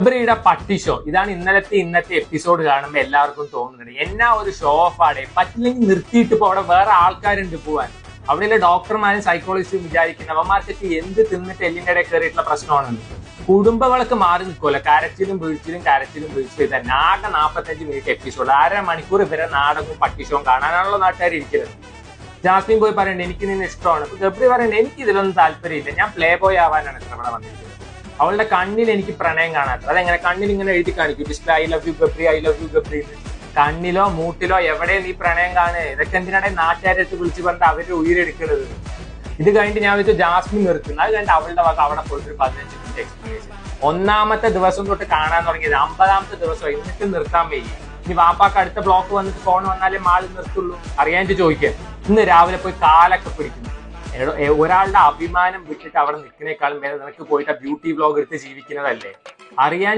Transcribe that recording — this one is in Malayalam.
ഗബ്രിയുടെ പട്ടി ഷോ ഇതാണ് ഇന്നത്തെ എപ്പിസോഡ് കാണുമ്പോൾ എല്ലാവർക്കും തോന്നുന്നത് എന്നാ ഒരു ഷോ ഓഫ് ആണ്. പറ്റില്ലെങ്കിൽ നിർത്തിയിട്ട് ഇപ്പൊ അവിടെ വേറെ ആൾക്കാരുണ്ട് പോവാൻ. അവിടെയുള്ള ഡോക്ടർമാരും സൈക്കോളജിസ്റ്റും വിചാരിക്കുന്ന അവന്മാർക്കൊക്കെ എന്ത് തിന്നിട്ട് എല്ലിന്റെ ഇടയിൽ കയറിയിട്ടുള്ള പ്രശ്നമാണെന്ന്. കുടുംബങ്ങളൊക്കെ മാറി നിൽക്കുമല്ലോ, കരച്ചിലും വീഴ്ചയിലും തന്നെ. ആകെ 45 മിനിറ്റ് എപ്പിസോഡ്, 1/2 മണിക്കൂർ ഇവരെ നാടകവും പട്ടി ഷോയും കാണാനാണല്ലോ നാട്ടുകാർ ഇരിക്കുന്നത്. ജാസ്മിൻ പോയി പറയണ്ടേ എനിക്ക് നിന്നെ ഇഷ്ടമാണ്. അപ്പൊ ഗബ്രി പറയണ്ടേ എനിക്ക് ഇതിലൊന്നും താല്പര്യമില്ല, ഞാൻ പ്ലേ ബോയ് ആവാനാണ് ഇത്ര ഇവിടെ വന്നിരിക്കുന്നത്. അവളുടെ കണ്ണിൽ എനിക്ക് പ്രണയം കാണാത്ത. അതെങ്ങനെ കണ്ണിൽ ഇങ്ങനെ എഴുതി കാണിക്കും, display I love you Gabri, I love you Gabri. കണ്ണിലോ മൂട്ടിലോ എവിടെ നീ പ്രണയം കാണുക? ഇതൊക്കെ എന്തിനാണ് നാട്ടുകാരത്ത് വിളിച്ച് പറഞ്ഞിട്ട് അവരുടെ ഉയരെടുക്കുന്നത്? ഇത് കഴിഞ്ഞിട്ട് ഞാൻ വെച്ചു ജാസ്മിൻ നിർത്തുന്നത്. അത് കഴിഞ്ഞിട്ട് അവളുടെ വക അവിടെ പോയിട്ട് 15 മിനിറ്റ് എക്സ്പ്ലനേഷൻ. 1ാമത്തെ ദിവസം തൊട്ട് കാണാൻ തുടങ്ങിയത് 50ാമത്തെ ദിവസം, എന്നിട്ട് നിർത്താൻ വയ്യ. ഇനി വാപ്പാക്ക് അടുത്ത ബ്ലോക്ക് വന്നിട്ട് ഫോൺ വന്നാലേ മാള് നിർത്തുള്ളൂ. അറിയാൻ ചോദിക്കുക. ഇന്ന് രാവിലെ പോയി കാലൊക്കെ പിടിക്കുന്നു. ഒരാളുടെ അഭിമാനം വിട്ടിട്ട് അവിടെ നിൽക്കുന്നേക്കാളും വേറെ നിനക്ക് പോയിട്ട് ബ്യൂട്ടി വ്ലോഗ് എടുത്ത് ജീവിക്കുന്നതല്ലേ. അറിയാൻ